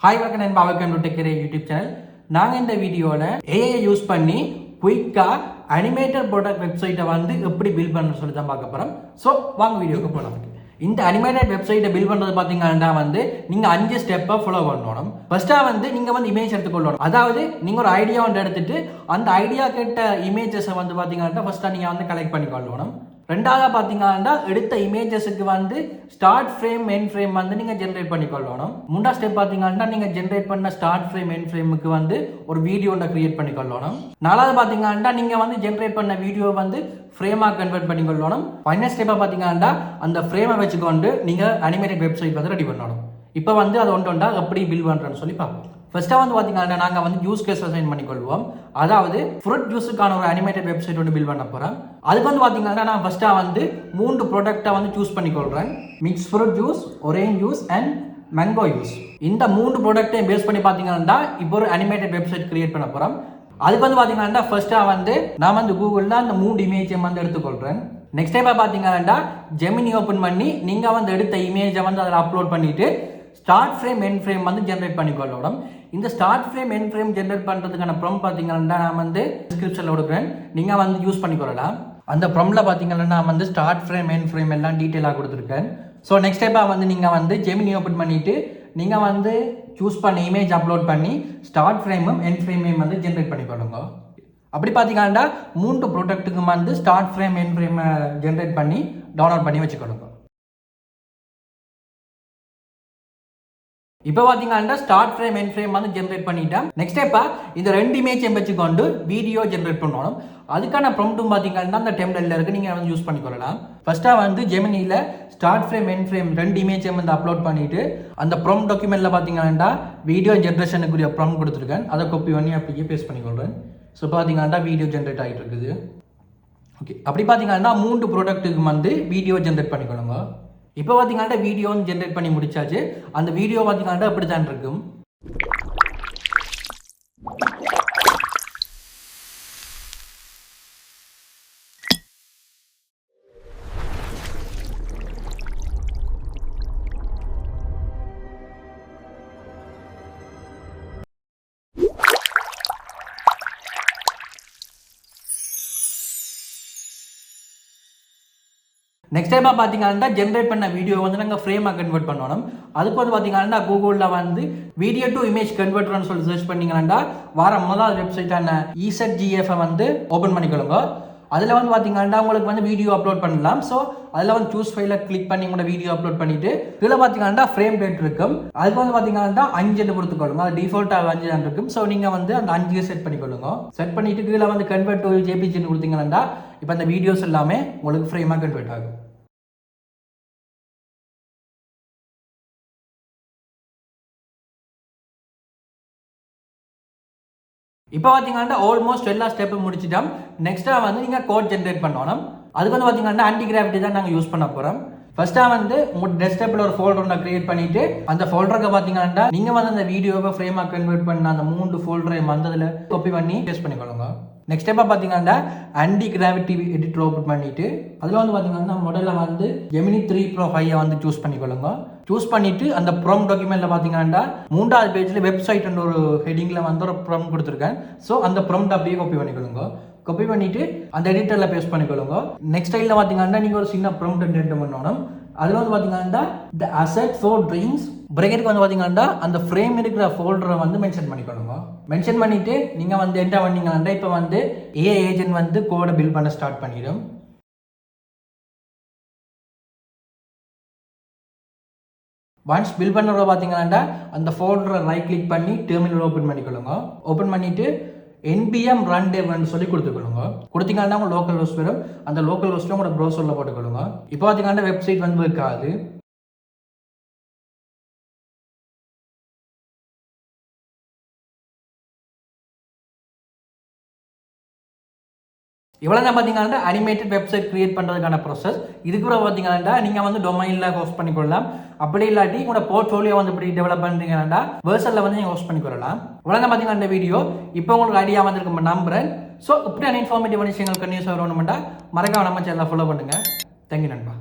Hi வணக்கம் நண்பா, welcome to டெக்கரே YouTube channel. நாங்கள் இந்த வீடியோவில் ஏஐ யூஸ் பண்ணி குயிக்காக அனிமேட்டட் ப்ராடக்ட் வெப்சைட்டை வந்து எப்படி பில்ட் பண்ணுறது சொல்லி தான் பார்க்க போகிறோம். ஸோ வாங்க வீடியோக்கு போகலாம். இந்த அனிமேட்டட் வெப்சைட்டை பில்ட் பண்ணுறது பார்த்தீங்கன்னா வந்து நீங்கள் 5 ஸ்டெப்பை ஃபாலோ பண்ணணும். ஃபர்ஸ்ட்டாக வந்து நீங்கள் வந்து இமேஜ் எடுத்துக்கொள்ளணும். அதாவது நீங்கள் ஒரு ஐடியா வந்து எடுத்துட்டு அந்த ஐடியா கேட்ட இமேஜஸை வந்து பார்த்தீங்கன்னா ஃபர்ஸ்ட்டாக நீங்கள் வந்து கலெக்ட் பண்ணிக்கொள்ளணும். ரெண்டாவது பார்த்தீங்கன்னா எடுத்த இமேஜஸுக்கு வந்து ஸ்டார்ட் ஃப்ரேம் எண்ட் ஃப்ரேம் வந்து நீங்கள் ஜென்ரேட் பண்ணிக்கொள்ளணும். மூணாவது ஸ்டெப் பார்த்தீங்கன்னா நீங்கள் ஜென்ரேட் பண்ண ஸ்டார்ட் ஃப்ரேம் எண்ட் ஃப்ரேமுக்கு வந்து ஒரு வீடியோ கிரியேட் பண்ணிக்கொள்ளணும். நாலாவது பார்த்தீங்கன்னா நீங்கள் வந்து ஜென்ரேட் பண்ண வீடியோ வந்து ஃப்ரேமாக கன்வெர்ட் பண்ணிக்கொள்ளணும். ஃபைனல் ஸ்டெப்பாக பார்த்தீங்கன்னா அந்த ஃப்ரேமை வச்சுக்கொண்டு நீங்கள் அனிமேட்டட் வெப்சைட் வந்து ரெடி பண்ணணும். இப்போ வந்து அதை ஒன்றா எப்படி பில்ட் பண்ணுறேன்னு சொல்லி பார்ப்போம். ஃபர்ஸ்ட்டாக வந்து பார்த்தீங்கன்னா நாங்கள் வந்து யூஸ் கேஸ் அசைன் பண்ணிக்கொள்வோம். அதாவது ஃப்ரூட் ஜூஸுக்கான ஒரு அனிமேட்டட் வெப்சைட் வந்து பில்ட் பண்ண போகிறேன். அதுக்கு வந்து பார்த்தீங்கன்னா நான் ஃபர்ஸ்ட்டாக வந்து 3 ப்ராடக்ட்டை வந்து சூஸ் பண்ணிக்கொள்கிறேன். Mix fruit juice, orange juice and mango juice. இந்த 3 ப்ராடக்ட்டையும் பேஸ் பண்ணி பார்த்தீங்கன்னா இப்போ ஒரு அனிமேட்டட் வெப்சைட் கிரியேட் பண்ண போகிறோம். அதுக்கு வந்து பார்த்தீங்கன்னா ஃபர்ஸ்ட்டாக வந்து நான் வந்து கூகுளில் அந்த 3 இமேஜை வந்து எடுத்துக்கொள்கிறேன். நெக்ஸ்ட் டைம் பார்த்தீங்கன்னா ஜெமினி ஓப்பன் பண்ணி நீங்கள் வந்து எடுத்த இமேஜை வந்து அதில் அப்லோட் பண்ணிவிட்டு ஸ்டார்ட் ஃப்ரேம் எண்ட் ஃப்ரேம் வந்து ஜென்ரேட் பண்ணிக்கொள்ளணும். இந்த start frame end frame generate பண்ணுறதுக்கான ப்ராம்ப்ட் பார்த்தீங்கன்னா நான் வந்து டிஸ்கிரிப்ஷனில் கொடுக்குறேன், நீங்கள் வந்து யூஸ் பண்ணிக்கொள்ளலாம். அந்த ப்ராம்ப்டில் பார்த்தீங்கன்னா நான் வந்து ஸ்டார்ட் ஃப்ரேம் எண்ட் ஃப்ரேம் எல்லாம் டீட்டெயிலாக கொடுத்துருக்கேன். ஸோ நெக்ஸ்ட் டைப்பாக வந்து நீங்கள் வந்து ஜெமினி ஓப்பன் பண்ணிவிட்டு நீங்கள் வந்து சூஸ் பண்ண இமேஜ் அப்லோட் பண்ணி ஸ்டார்ட் ஃப்ரேமும் எண்ட் ஃப்ரேமையும் வந்து ஜென்ரேட் பண்ணிக்கொள்ளுங்க. அப்படி பார்த்தீங்கன்னா 3 ப்ராடக்ட்டுக்கு வந்து ஸ்டார்ட் ஃப்ரேம் எண்ட் ஃப்ரேமை ஜென்ரேட் பண்ணி டவுன்லோட் பண்ணி வச்சுக்கொள்ளுங்க. இப்போ பார்த்தீங்கன்னா ஸ்டார்ட் ஃப்ரேம் எண்ட் ஃப்ரேம் வந்து ஜென்ரேட் பண்ணிட்டேன். நெக்ஸ்ட் ஸ்டெப்பா இந்த 2 இமேஜையும் வச்சுக்கொண்டு வீடியோ ஜென்ரேட் பண்ணணும். அதுக்கான ப்ராம்ப்ட்டும் பார்த்தீங்கன்னா அந்த டெம்ப்ளேட்ல இருக்கு, நீங்கள் வந்து யூஸ் பண்ணிக்கொள்ளலாம். ஃபர்ஸ்ட்டாக வந்து ஜெமினியில் ஸ்டார்ட் ஃப்ரேம் எண்ட் ஃப்ரேம் 2 இமேஜையும் வந்து அப்லோட் பண்ணிட்டு அந்த ப்ராம்ப்ட் டாக்குமெண்ட்டில் பார்த்தீங்கன்னா வீடியோ ஜென்ரேஷனுக்குரிய ப்ராம்ப்ட் கொடுத்துருக்கேன். அதை காப்பி பண்ணி அப்படியே பேஸ்ட் பண்ணிக்கொள்கிறேன். ஸோ பார்த்தீங்கன்னா வீடியோ ஜென்ரேட் ஆகிட்டு இருக்குது. ஓகே, அப்படி பார்த்தீங்கன்னா 3 ப்ராடக்ட்டுக்கு வந்து வீடியோ ஜென்ரேட் பண்ணிக்கொள்ளுங்க. இப்போ பார்த்தீங்கன்னா வீடியோ வந்து ஜென்ரேட் பண்ணி முடிச்சாச்சு. அந்த வீடியோ பார்த்தீங்கன்னா அப்படி தான் இருக்கும். நெக்ஸ்ட் டைமாக பார்த்தீங்கன்னா ஜென்ரேட் பண்ண வீடியோ வந்து நாங்கள் ஃப்ரேமாக கன்வெர்ட் பண்ணணும். அதுக்கு வந்து பார்த்தீங்கன்னா கூகுளில் வந்து வீடியோ டு இமேஜ் கன்வெர்டர்னு சொல்லி சர்ச் பண்ணிங்கன்னா வர முதல் வெப்சைட்டான EZGF வந்து ஓப்பன் பண்ணிக்கொள்ளுங்க. அதில் வந்து பார்த்தீங்கன்னா உங்களுக்கு வந்து வீடியோ அப்லோட் பண்ணலாம். ஸோ அதில் வந்து சூஸ் ஃபைலை கிளிக் பண்ணி கூட வீடியோ அப்லோட் பண்ணிட்டு இதில் பார்த்தீங்கன்னா ஃப்ரேம் ரேட் இருக்கும். அதுக்கு வந்து பார்த்தீங்கன்னா 5 கொடுத்துக்கொள்ளுங்க. அது டிஃபால்ட்டாக 5 தான் இருக்கும். ஸோ நீங்கள் வந்து அந்த 5 செட் பண்ணிக்கொள்ளுங்க. செட் பண்ணிட்டு கீழே வந்து கன்வெர்ட் டு JPG கொடுத்தீங்கன்னா இப்போ அந்த வீடியோஸ் எல்லாமே உங்களுக்கு ஃப்ரேமாக கன்வெர்ட் ஆகும். இப்போ பார்த்தீங்கன்னா ஆல்மோஸ்ட் எல்லா ஸ்டெப்பும் முடிச்சிட்டோம். நெக்ஸ்ட்டாக வந்து நீங்கள் கோட் ஜென்ரேட் பண்ணணும். அதுக்கு வந்து பார்த்தீங்கன்னா ஆன்டி கிராவிட்டி தான் நாங்கள் யூஸ் பண்ண போகிறோம். ஃபர்ஸ்ட்டாக வந்து உங்கள் டெஸ்க்டாப்பில் ஒரு ஃபோல்டர் ஒன்று கிரியேட் பண்ணிவிட்டு அந்த ஃபோல்டருக்கு பார்த்தீங்கன்னா நீங்கள் வந்து அந்த வீடியோவை ஃப்ரேமாக கன்வெர்ட் பண்ண அந்த 3 ஃபோல்டரையும் வந்து அதில் காப்பி பண்ணி பேஸ்ட் பண்ணிக்கொள்ளுங்க. நெக்ஸ்ட் ஸ்டெப்பாக பார்த்தீங்கன்னா ஆன்டி கிராவிட்டி எடிட்டர் ஓப்பன் பண்ணிவிட்டு அதில் வந்து பார்த்தீங்கன்னா முதல்ல வந்து Gemini 3 Pro 5 வந்து சூஸ் பண்ணிக்கொள்ளுங்க. சூஸ் பண்ணிவிட்டு அந்த ப்ராம்ப்ட் டாக்குமெண்ட்டில் பார்த்தீங்கன்னா 3வது பேஜில் வெப்சைட் ஒரு ஹெட்டிங்கில் வந்து ஒரு ப்ராம்ப்ட் கொடுத்துருக்கேன். ஸோ அந்த ப்ராம்ப்ட் அப்படியே காப்பி பண்ணிக்கொள்ளுங்க. காப்பி பண்ணிவிட்டு அந்த எடிட்டரில் பேஸ்ட் பண்ணிக்கொள்ளுங்க. நெக்ஸ்ட் ஸ்டைலில் பார்த்தீங்கன்னா நீங்கள் ஒரு சின்ன ப்ராம்ப்ட் என்டர் பண்ணணும். அதில் வந்து பார்த்தீங்கன்னா த அசெட் ஃபார் ட்ரீம்ஸ் பிரேக்கருக்கு வந்து பார்த்தீங்கன்னா அந்த ஃப்ரேம் இருக்கிற ஃபோல்டரை வந்து மென்ஷன் பண்ணிக்கொள்ளுங்க. மென்ஷன் பண்ணிவிட்டு நீங்கள் வந்து என்ன பண்ணீங்கன்னா இப்போ வந்து AI ஏஜென்ட் வந்து கோடை பில்ட் பண்ண ஸ்டார்ட் பண்ணிடும். ஒன்ஸ் பில் பண்ணுறத பார்த்தீங்கன்னா அந்த ஃபோல்டரை ரைட் கிளிக் பண்ணி டெர்மினல் ஓப்பன் பண்ணிக்கொள்ளுங்க. ஓப்பன் பண்ணிவிட்டு NPM run dev சொல்லி கொடுத்துக்கொள்ளுங்க. கொடுத்தீங்கன்னா உங்கள் லோக்கல் ஹோஸ்ட் வரும். அந்த லோக்கல் ஹோஸ்ட்டில் உங்களோட ப்ரௌசரில் போட்டுக்கொள்ளுங்க. இப்போ பார்த்தீங்கன்னா வெப்சைட் வந்து இருக்காது. இவ்வளோ தான் பார்த்தீங்கன்னா அனிமேட்டட் வெப்சைட் கிரியேட் பண்ணுறதுக்கான ப்ராசஸ். இதுக்கு கூட பார்த்தீங்கன்னா நீங்கள் வந்து டொமைனில் ஹோஸ்ட் பண்ணிக்கொள்ளலாம். அப்படி இல்லாட்டி உங்களோட போர்ட்ஃபோலியோ வந்து இப்படி டெவலப் பண்ணுறீங்கன்னா வேர்சலில் வந்து நீங்கள் ஹோஸ்ட் பண்ணிக்கொள்ளலாம். இவ்வளோ தான் பார்த்தீங்கன்னா இந்த வீடியோ. இப்போ உங்களுக்கு ஐடியா வந்துருக்கு நம்புறேன். ஸோ இப்படியான இன்ஃபார்மேட்டிவ் விஷயங்கள் கன்யூஸ் வரணும்னா மறக்காம நம்ம சேனலை ஃபாலோ பண்ணுங்கள். தேங்க்யூ நண்பா.